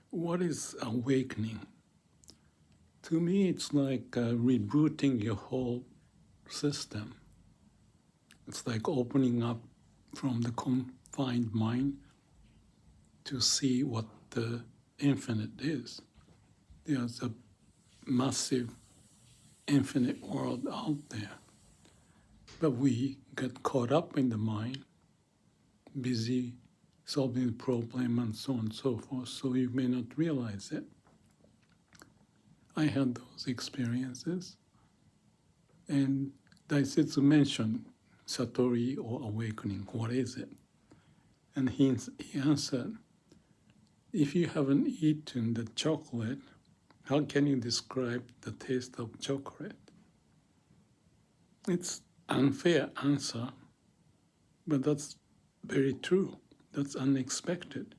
What is awakening? To me, it's like rebooting your whole system. It's like opening up from the confined mind to see what the infinite is. There's a massive infinite world out there. But we get caught up in the mind, busy solving the problem and so on and so forth, so you may not realize it. I had those experiences. And Daisetsu mentioned Satori or awakening. What is it? And he answered, if you haven't eaten the chocolate, how can you describe the taste of chocolate? It's an unfair answer, but that's very true. That's unexpected.